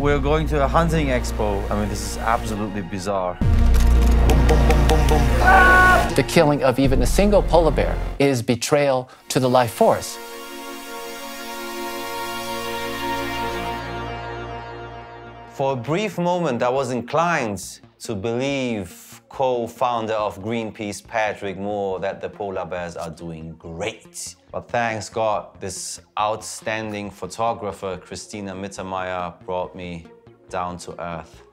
We're going to a hunting expo. I mean, this is absolutely bizarre. Boom, boom, boom, boom, boom. Ah! The killing of even a single polar bear is betrayal to the life force. For a brief moment, I was inclined to believe co-founder of Greenpeace, Patrick Moore, that the polar bears are doing great. But thanks God, this outstanding photographer, Christina Mittermeier, brought me down to earth.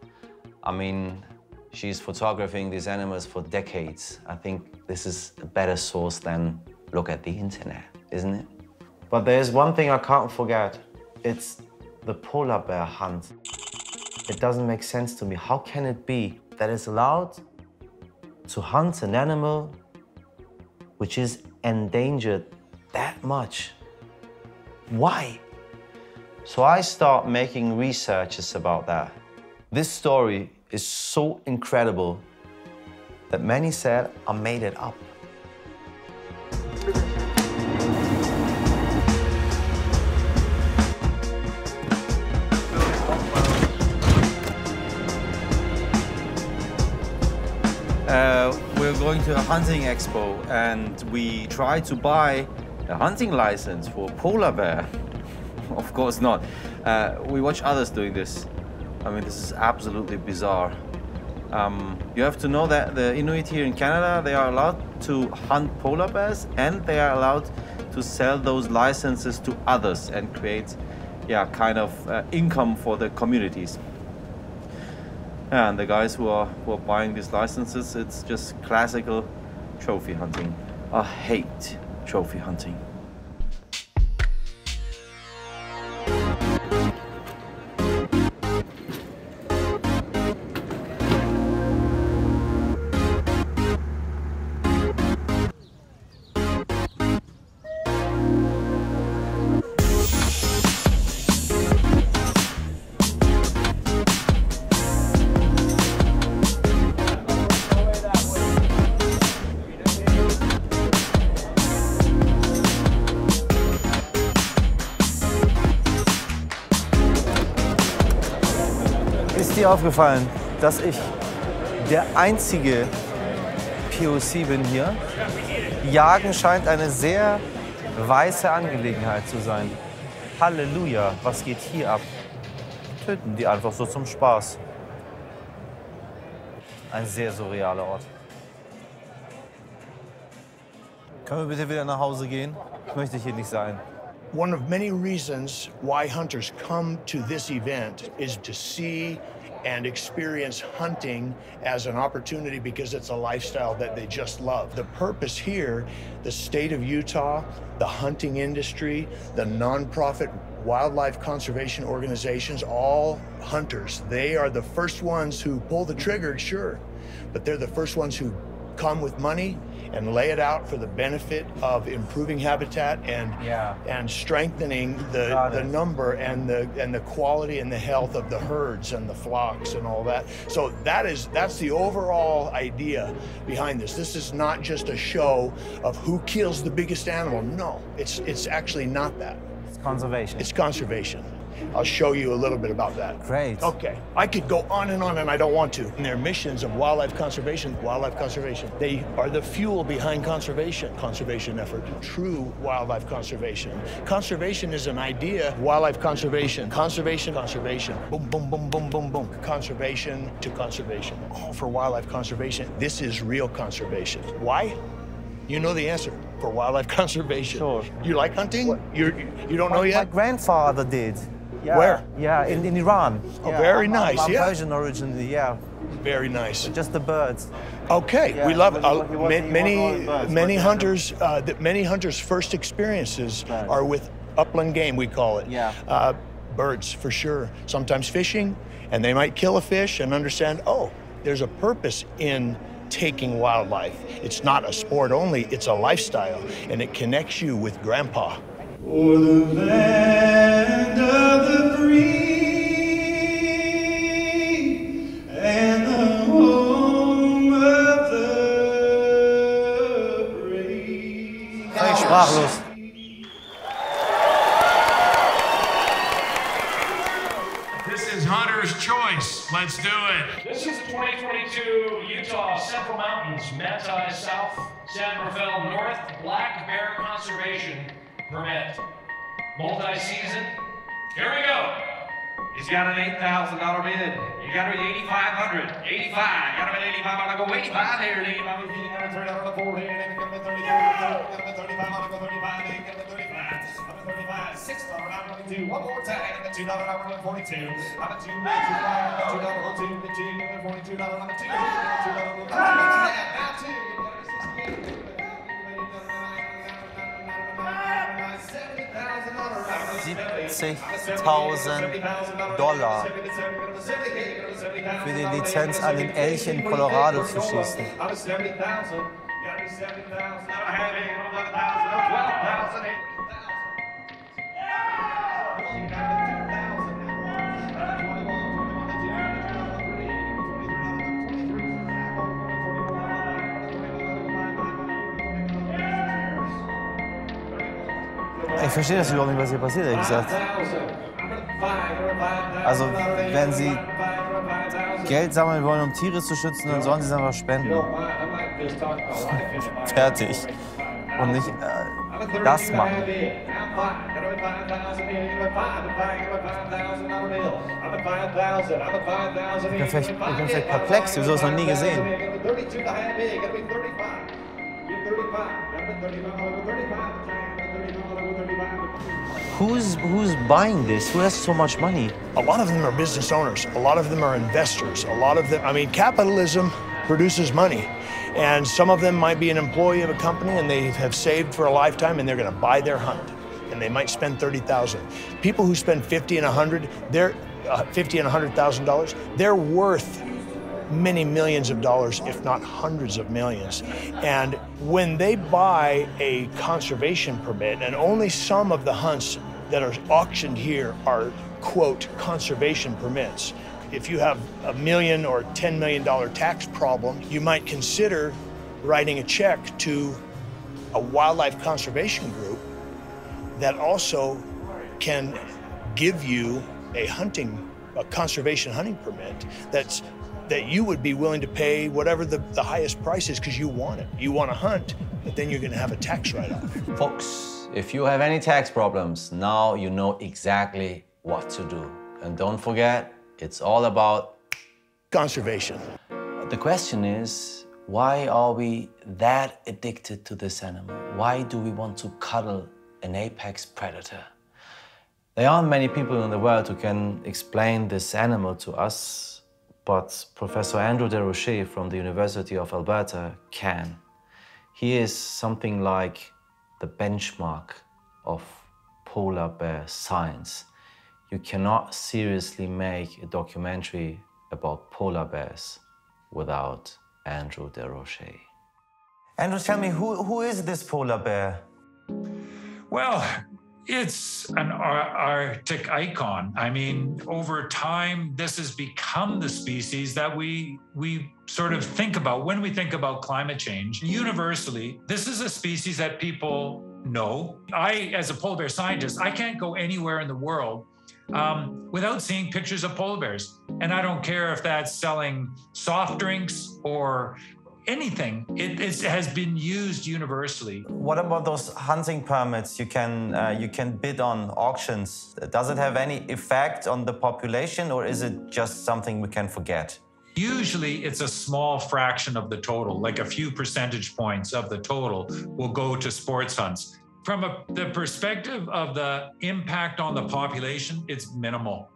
I mean, she's photographing these animals for decades. I think this is a better source than look at the internet, isn't it? But there's one thing I can't forget. It's the polar bear hunt. It doesn't make sense to me. How can it be that it's allowed to hunt an animal which is endangered that much? Why? So I start making researches about that. This story is so incredible that many said I made it up. We're going to a hunting expo and we try to buy a hunting license for a polar bear. Of course not. We watch others doing this. I mean, this is absolutely bizarre. You have to know that the Inuit here in Canada, they are allowed to hunt polar bears and they are allowed to sell those licenses to others and create, kind of income for the communities. And the guys who are buying these licenses, it's just classical trophy hunting. I hate trophy hunting. Ist dir aufgefallen, dass ich der einzige POC bin hier? Jagen scheint eine sehr weiße Angelegenheit zu sein. Halleluja, was geht hier ab? Töten die einfach so zum Spaß. Ein sehr surrealer Ort. Können wir bitte wieder nach Hause gehen? Ich möchte hier nicht sein. One of many reasons why hunters come to this event is to see and experience hunting as an opportunity because it's a lifestyle that they just love. The purpose here, the state of Utah, the hunting industry, the nonprofit wildlife conservation organizations, all hunters, they are the first ones who pull the trigger, sure, but they're the first ones who come with money and lay it out for the benefit of improving habitat and strengthening the number and the quality and the health of the herds and the flocks and all that. So that's the overall idea behind this. This is not just a show of who kills the biggest animal. No, it's actually not that. It's conservation. It's conservation. I'll show you a little bit about that. Great. Okay. I could go on and I don't want to. In their missions of wildlife conservation, they are the fuel behind conservation effort, true wildlife conservation. Conservation is an idea, wildlife conservation, boom, boom, boom, boom, boom, boom. Conservation to conservation, all for wildlife conservation. This is real conservation. Why? You know the answer. For wildlife conservation. Sure. You like hunting? You don't know yet? My grandfather did. Yeah. Where? Yeah, in Iran. Oh, very nice, I'm yeah. Persian originally, yeah. Very nice. Just the birds. Okay, Yeah, we love it. he wasn't Many birds, many hunters' first experiences are with upland game, we call it. Yeah. Birds, for sure. Sometimes fishing, and they might kill a fish and understand, oh, there's a purpose in taking wildlife. It's not a sport only, it's a lifestyle, and it connects you with Grandpa. For the land of the free and the home of the brave. Völlig sprachlos. This is Hunter's Choice. Let's do it. This is the 2022 Utah Central Mountains Manti South San Rafael North Black Bear Conservation Permit. Multi-season. Here we go. He's got an $8,000 bid. You got to be 8,500. 85. Got to be 85. I'm going to go 85 here. 85. You got to turn out on the 40. You got to be 35. You got to be 35. I'm going to go 35. You got to be 35. I'm going to 35. $6. I'm going to do one more time. I'm going to $2. I'm going to 42. I'm going to $2. $2. I'm going to $2. $42. I'm going to $2. Now $2. $70.000 für die Lizenz an den Elch in Colorado zu schießen. Ich verstehe das überhaupt nicht, was hier passiert, ehrlich gesagt. Also, wenn Sie Geld sammeln wollen, um Tiere zu schützen, dann sollen Sie es einfach spenden. Fertig. Und nicht das machen. Ich bin vielleicht perplex, ich habe sowas noch nie gesehen. Who's buying this? Who has so much money? A lot of them are business owners. A lot of them are investors. A lot of them, I mean, capitalism produces money. And some of them might be an employee of a company and they have saved for a lifetime and they're going to buy their hunt. And they might spend $30,000. People who spend $50,000 and $100,000, they're worth many millions of dollars, if not hundreds of millions. And when they buy a conservation permit, and only some of the hunts that are auctioned here are, quote, conservation permits. If you have $1 million or $10 million tax problem, you might consider writing a check to a wildlife conservation group that also can give you a conservation hunting permit that you would be willing to pay whatever the highest price is because you want it. You want to hunt, but then you're going to have a tax write-off. Folks, if you have any tax problems, now you know exactly what to do. And don't forget, it's all about conservation. The question is, why are we that addicted to this animal? Why do we want to cuddle an apex predator? There aren't many people in the world who can explain this animal to us, but Professor Andrew DeRoche from the University of Alberta can. He is something like the benchmark of polar bear science. You cannot seriously make a documentary about polar bears without Andrew DeRoche. Andrew, tell me, who is this polar bear? Well, it's an Arctic icon. I mean, over time, this has become the species that we sort of think about when we think about climate change. Universally, this is a species that people know. I, as a polar bear scientist, I can't go anywhere in the world without seeing pictures of polar bears. And I don't care if that's selling soft drinks or anything. It has been used universally. What about those hunting permits you can bid on auctions? Does it have any effect on the population, or is it just something we can forget? Usually it's a small fraction of the total, like a few percentage points of the total will go to sports hunts. From the perspective of the impact on the population, it's minimal.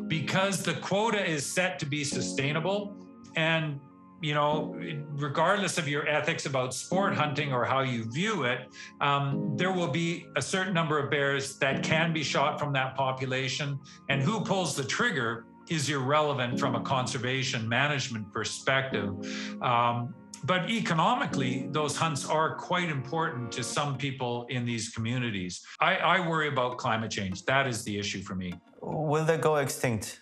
Because the quota is set to be sustainable, and you know, regardless of your ethics about sport hunting or how you view it, there will be a certain number of bears that can be shot from that population, and who pulls the trigger is irrelevant from a conservation management perspective. But economically, those hunts are quite important to some people in these communities. I worry about climate change. That is the issue for me. Will they go extinct?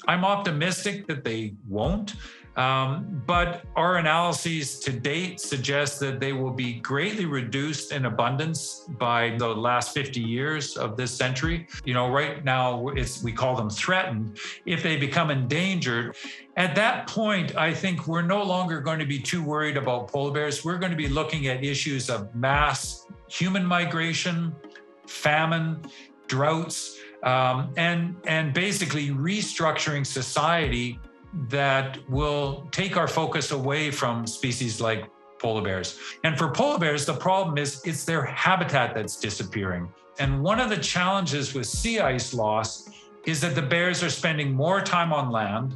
I'm optimistic that they won't. But our analyses to date suggest that they will be greatly reduced in abundance by the last 50 years of this century. You know, right now we call them threatened. If they become endangered, at that point, I think we're no longer going to be too worried about polar bears. We're going to be looking at issues of mass human migration, famine, droughts, and basically restructuring society that will take our focus away from species like polar bears. And for polar bears, the problem is it's their habitat that's disappearing. And one of the challenges with sea ice loss is that the bears are spending more time on land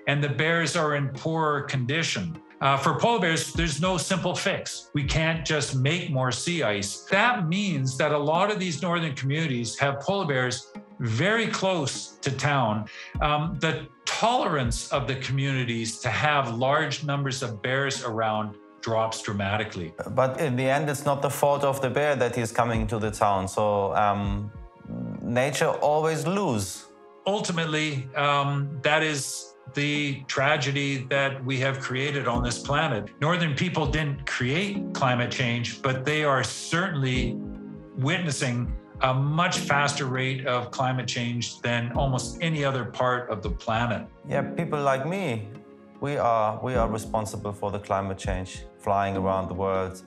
and the bears are in poorer condition. For polar bears, there's no simple fix. We can't just make more sea ice. That means that a lot of these northern communities have polar bears very close to town. The tolerance of the communities to have large numbers of bears around drops dramatically. But in the end, it's not the fault of the bear that he's coming to the town. So nature always loses. Ultimately, that is the tragedy that we have created on this planet. Northern people didn't create climate change, but they are certainly witnessing a much faster rate of climate change than almost any other part of the planet. Yeah, people like me, we are responsible for the climate change, flying around the world,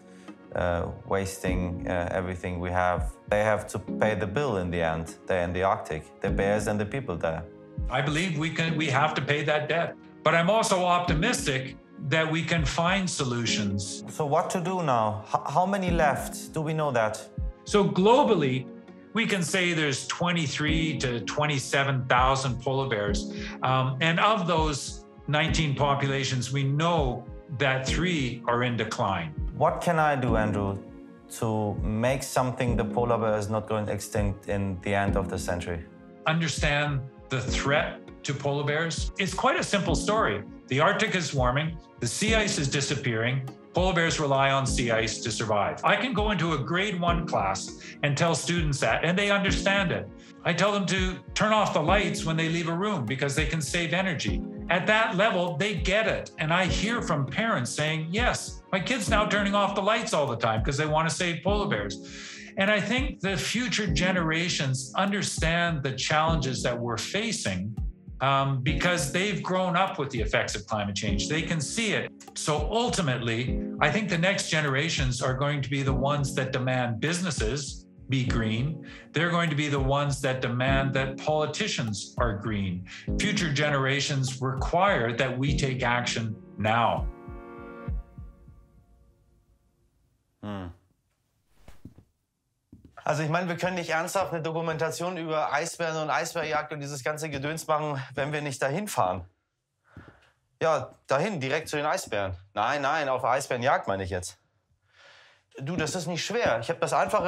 wasting everything we have. They have to pay the bill in the end. They're in the Arctic, the bears and the people there. I believe we have to pay that debt. But I'm also optimistic that we can find solutions. So what to do now? How many left? Do we know that? So globally, we can say there's 23 to 27,000 polar bears. And of those 19 populations, we know that 3 are in decline. What can I do, Andrew, to make something the polar bear is not going extinct in the end of the century? Understand the threat to polar bears. It's quite a simple story. The Arctic is warming, the sea ice is disappearing, polar bears rely on sea ice to survive. I can go into a grade 1 class and tell students that, and they understand it. I tell them to turn off the lights when they leave a room because they can save energy. At that level, they get it. And I hear from parents saying, yes, my kid's now turning off the lights all the time because they want to save polar bears. And I think the future generations understand the challenges that we're facing because they've grown up with the effects of climate change. They can see it. So ultimately, I think the next generations are going to be the ones that demand businesses be green. They're going to be the ones that demand that politicians are green. Future generations require that we take action now. Also ich meine, wir können nicht ernsthaft eine Dokumentation über Eisbären und Eisbärjagd und dieses ganze Gedöns machen, wenn wir nicht dahin fahren. Ja, dahin, direkt zu den Eisbären. Nein, nein, auf Eisbärenjagd meine ich jetzt. Du, das ist nicht schwer. Ich habe das einfach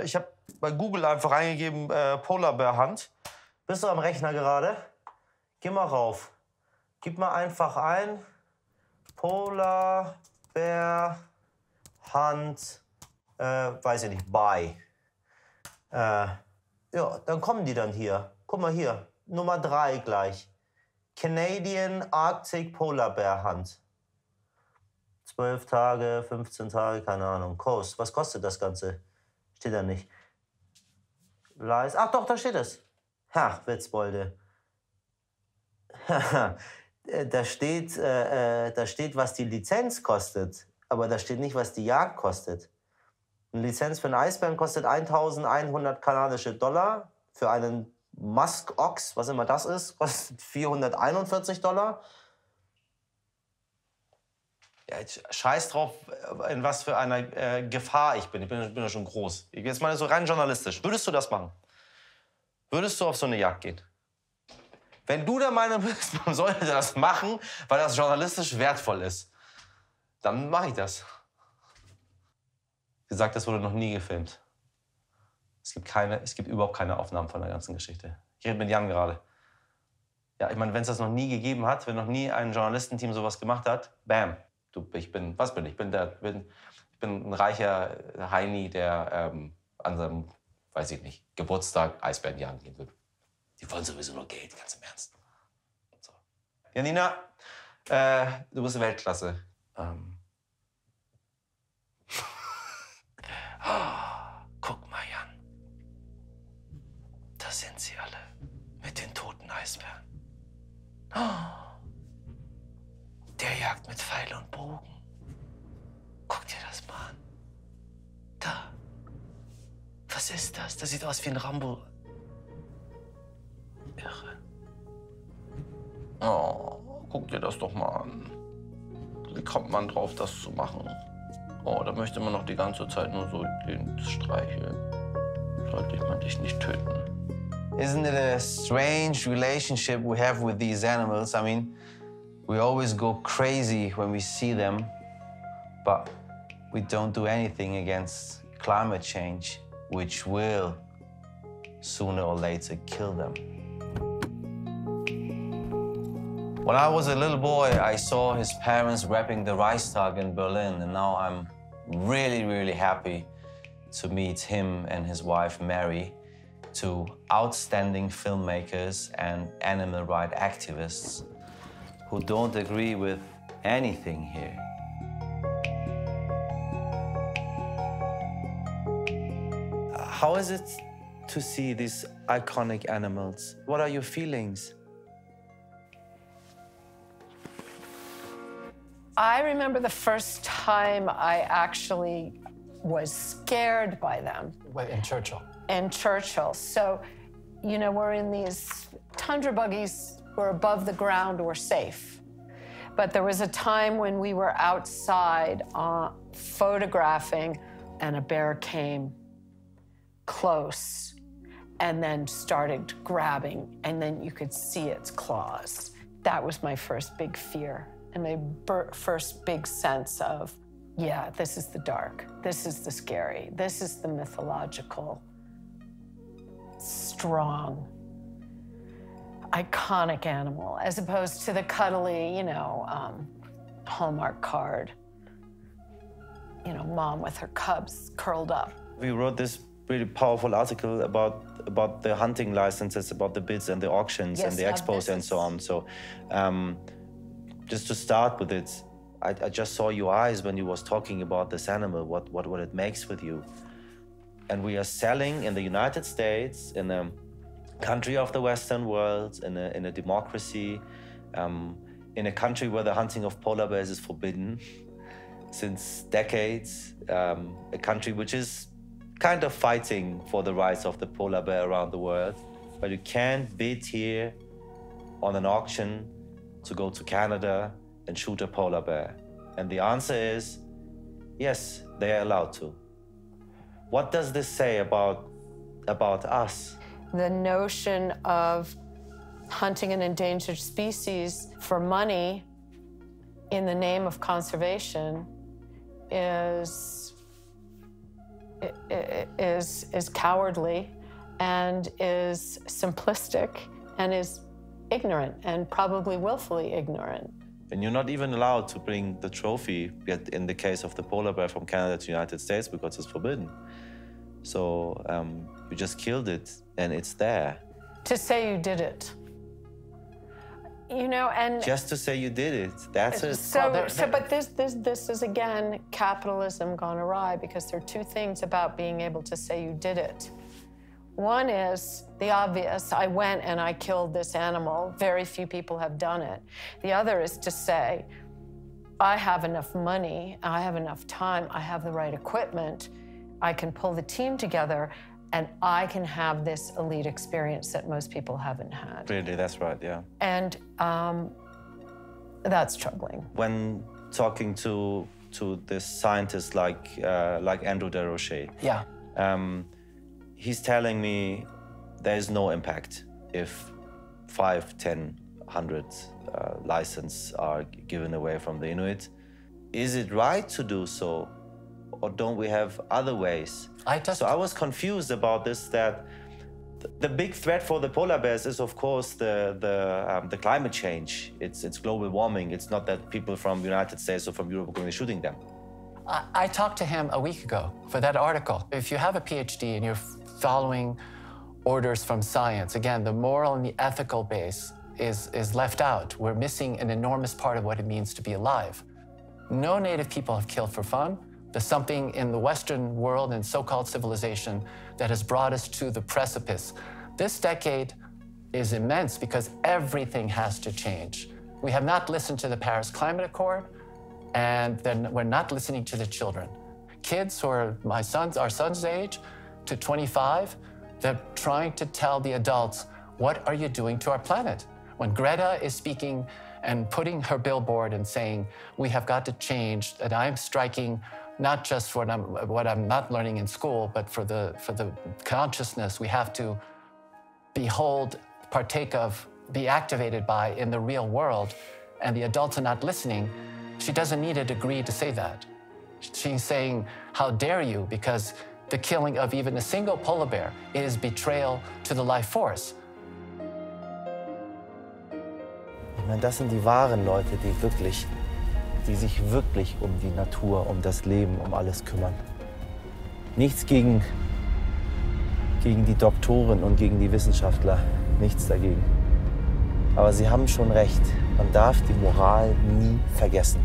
ich habe bei Google einfach eingegeben, Polar Bear Hunt. Bist du am Rechner gerade? Geh mal rauf. Gib mal einfach ein, Polar Bear Hunt, weiß ich nicht, by. Ja, dann kommen die dann hier. Guck mal hier, Nummer 3 gleich. Canadian Arctic Polar Bear Hunt. 12 Tage, 15 Tage, keine Ahnung. Coast. Was kostet das Ganze? Steht da nicht. Ach doch, da steht es. Ha, Witzbolde. Da steht, was die Lizenz kostet. Aber da steht nicht, was die Jagd kostet. Eine Lizenz für einen Eisbären kostet 1.100 kanadische Dollar. Für einen Musk Ox, was immer das ist, kostet 441 Dollar. Ja, scheiß drauf, in was für einer Gefahr ich bin. Ich bin ja schon groß. Jetzt mal so rein journalistisch. Würdest du das machen? Würdest du auf so eine Jagd gehen? Wenn du der Meinung bist, man sollte das machen, weil das journalistisch wertvoll ist, dann mache ich das. Wie gesagt, das wurde noch nie gefilmt. Es gibt überhaupt keine Aufnahmen von der ganzen Geschichte. Ich rede mit Jan gerade. Ja, ich meine, wenn es das noch nie gegeben hat, wenn noch nie ein Journalistenteam sowas gemacht hat, bam. Was bin ich? Ich bin ein reicher Heini, der an seinem, weiß ich nicht, Geburtstag Eisbären jagen gehen will. Die wollen sowieso nur Geld, ganz im Ernst. So. Janina, Du bist Weltklasse. Guck mal, Jan. Da sind sie alle. Mit den toten Eisbären. Der jagt mit Pfeil und Bogen. Guck dir das mal an. Da. Was ist das? Das sieht aus wie ein Rambo. Irre. Oh, guck dir das doch mal an. Wie kommt man drauf, das zu machen? Oh, da möchte man noch die ganze Zeit nur so den streicheln. Sollte man dich nicht töten. Isn't it a strange relationship we have with these animals? I mean, we always go crazy when we see them, but we don't do anything against climate change, which will sooner or later kill them. When I was a little boy, I saw his parents wrapping the Reichstag in Berlin, and now I'm really, really happy to meet him and his wife, Mary, two outstanding filmmakers and animal rights activists who don't agree with anything here. How is it to see these iconic animals? What are your feelings? I remember the first time I actually was scared by them. In Churchill. In Churchill. So, you know, we're in these tundra buggies, we're above the ground, we're safe. But there was a time when we were outside photographing, and a bear came close and then started grabbing, and then you could see its claws. That was my first big fear. And my first big sense of, yeah, this is the dark, this is the scary, this is the mythological, strong, iconic animal, as opposed to the cuddly, you know, Hallmark card, you know, mom with her cubs curled up. We wrote this really powerful article about the hunting licenses, about the bids and the auctions and the expos and so on. So. Just to start with it, I just saw your eyes when you was talking about this animal, what it makes with you. And we are selling in the United States, in a country of the Western world, in a democracy, in a country where the hunting of polar bears is forbidden since decades, a country which is kind of fighting for the rights of the polar bear around the world. But you can't bid here on an auction to go to Canada and shoot a polar bear? And the answer is, yes, they are allowed to. What does this say about us? The notion of hunting an endangered species for money in the name of conservation is cowardly and is simplistic and is ignorant, and probably willfully ignorant. And you're not even allowed to bring the trophy, yet in the case of the polar bear, from Canada to the United States because it's forbidden. So you just killed it, and it's there. To say you did it. You know, and just to say you did it, that's it. But this is again capitalism gone awry, because there are two things about being able to say you did it. One is the obvious, I went and I killed this animal. Very few people have done it. The other is to say, I have enough money, I have enough time, I have the right equipment, I can pull the team together, and I can have this elite experience that most people haven't had. Really, that's right, yeah. And that's troubling. When talking to this scientist like Andrew Desrochers, yeah. He's telling me there's no impact if 5, 10, 100 licenses are given away from the Inuit. Is it right to do so, or don't we have other ways? So I was confused about this, that the big threat for the polar bears is, of course, the climate change. It's global warming. It's not that people from the United States or from Europe are going to be shooting them. I talked to him a week ago for that article. If you have a PhD and you're following orders from science, again, the moral and the ethical base is left out. We're missing an enormous part of what it means to be alive. No native people have killed for fun. There's something in the Western world and so-called civilization that has brought us to the precipice. This decade is immense because everything has to change. We have not listened to the Paris Climate Accord, and then we're not listening to the children. Kids who are our son's age to 25, they're trying to tell the adults, what are you doing to our planet? When Greta is speaking and putting her billboard and saying, we have got to change, that I'm striking not just for what I'm not learning in school, but for the consciousness we have to behold, partake of, be activated by in the real world, and the adults are not listening, she doesn't need a degree to say that. She's saying, how dare you, because the killing of even a single polar bear is betrayal to the life force. Ich meine, das sind die wahren Leute, die sich wirklich um die Natur, um das Leben, um alles kümmern. Nichts gegen die Doktoren und gegen die Wissenschaftler, nichts dagegen. Aber sie haben schon recht, man darf die Moral nie vergessen.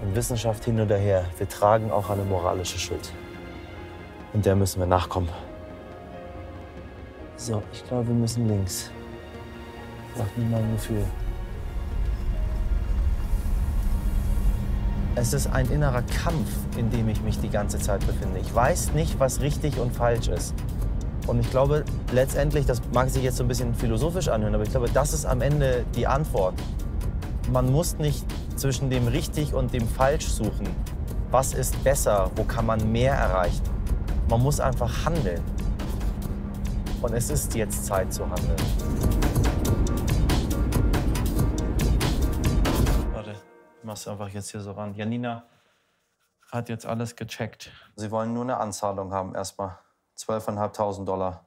Und Wissenschaft hin oder her, wir tragen auch eine moralische Schuld. Und der müssen wir nachkommen. So, ich glaube, wir müssen links. Sag mir mein Gefühl. Es ist ein innerer Kampf, in dem ich mich die ganze Zeit befinde. Ich weiß nicht, was richtig und falsch ist. Und ich glaube, letztendlich, das mag sich jetzt so ein bisschen philosophisch anhören, aber ich glaube, das ist am Ende die Antwort. Man muss nicht zwischen dem richtig und dem falsch suchen. Was ist besser? Wo kann man mehr erreichen? Man muss einfach handeln. Und es ist jetzt Zeit zu handeln. Warte, ich mach's einfach jetzt hier so ran. Janina hat jetzt alles gecheckt. Sie wollen nur eine Anzahlung haben erstmal. 12.500 $.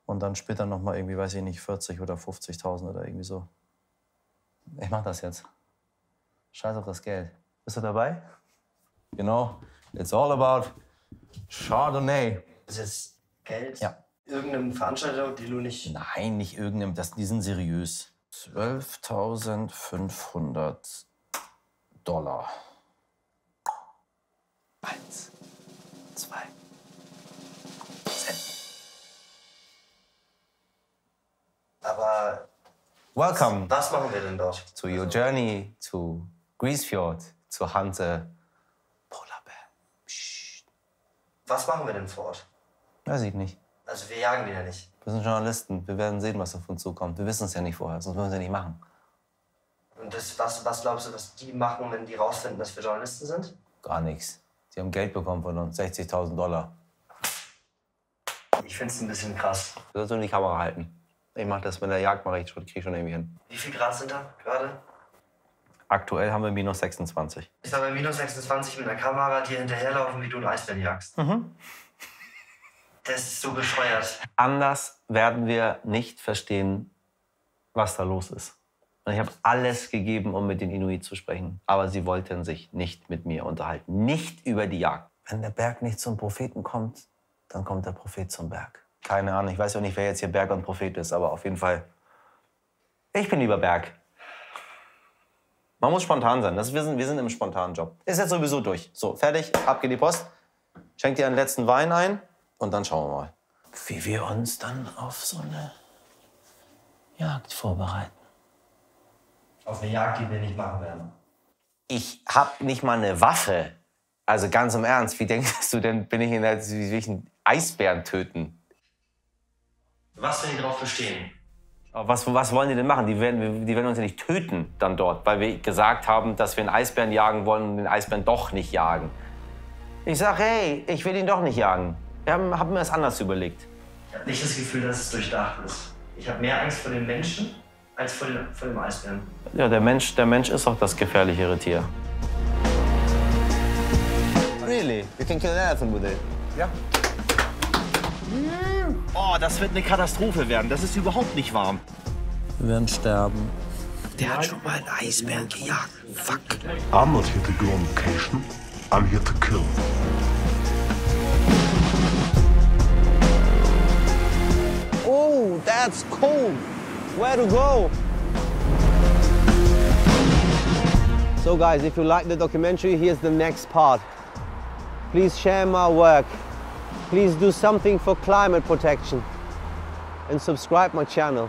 Und dann später noch mal irgendwie, weiß ich nicht, 40 oder 50.000 oder irgendwie so. Ich mach das jetzt. Scheiß auf das Geld. Bist du dabei? Genau. It's all about Chardonnay. Das ist Geld? Ja. Irgendeinem Veranstalter, die du nicht... Nein, nicht irgendeinem. Die sind seriös. 12.500 $. 1, 2, Cent. Aber... Welcome. Was machen wir denn dort? To your journey to Greasefjord to hunt a polar bear. Psst. Was machen wir denn vor Ort? Weiß ich nicht. Also wir jagen die ja nicht. Wir sind Journalisten. Wir werden sehen, was auf uns zukommt. Wir wissen es ja nicht vorher, sonst würden wir es ja nicht machen. Und was glaubst du, was die machen, wenn die rausfinden, dass wir Journalisten sind? Gar nichts. Sie haben Geld bekommen von uns, 60.000 $. Ich find's ein bisschen krass. Du sollst nur die Kamera halten. Ich mach das mit der Jagd, krieg ich schon irgendwie hin. Wie viel Grad sind da gerade? Aktuell haben wir minus 26. Ich soll bei minus 26 mit einer Kamera dir hinterherlaufen, wie du einen Eisbären jagst. Mhm. Das ist so bescheuert. Anders werden wir nicht verstehen, was da los ist. Und ich habe alles gegeben, um mit den Inuit zu sprechen. Aber sie wollten sich nicht mit mir unterhalten. Nicht über die Jagd. Wenn der Berg nicht zum Propheten kommt, dann kommt der Prophet zum Berg. Keine Ahnung, ich weiß auch nicht, wer jetzt hier Berg und Prophet ist, aber auf jeden Fall, ich bin lieber Berg. Man muss spontan sein. Wir sind im spontanen Job. Ist jetzt sowieso durch. So, fertig, ab geht die Post. Schenk dir einen letzten Wein ein und dann schauen wir mal, wie wir uns dann auf so eine Jagd vorbereiten. Auf eine Jagd, die wir nicht machen werden. Ich hab nicht mal eine Waffe. Also ganz im Ernst, wie denkst du denn, bin ich in der, wie will ich einen Eisbären töten? Was, wenn die drauf bestehen? Aber was wollen die denn machen? Die werden uns ja nicht töten dann dort, weil wir gesagt haben, dass wir einen Eisbären jagen wollen und den Eisbären doch nicht jagen. Ich sag, hey, ich will ihn doch nicht jagen. Wir haben mir das anders überlegt. Ich habe nicht das Gefühl, dass es durchdacht ist. Ich habe mehr Angst vor den Menschen als vor dem Eisbären. Ja, der Mensch ist auch das gefährlichere Tier. Really? You can kill an elephant with it? Ja. Oh, das wird eine Katastrophe werden. Das ist überhaupt nicht warm. Wir werden sterben. Der hat schon mal einen Eisbären gejagt. Fuck. I'm not here to go on vacation. I'm here to kill. Oh, Oh, that's cool. Where to go? So guys, if you like the documentary, here's the next part. Please share my work. Please do something for climate protection. And subscribe my channel.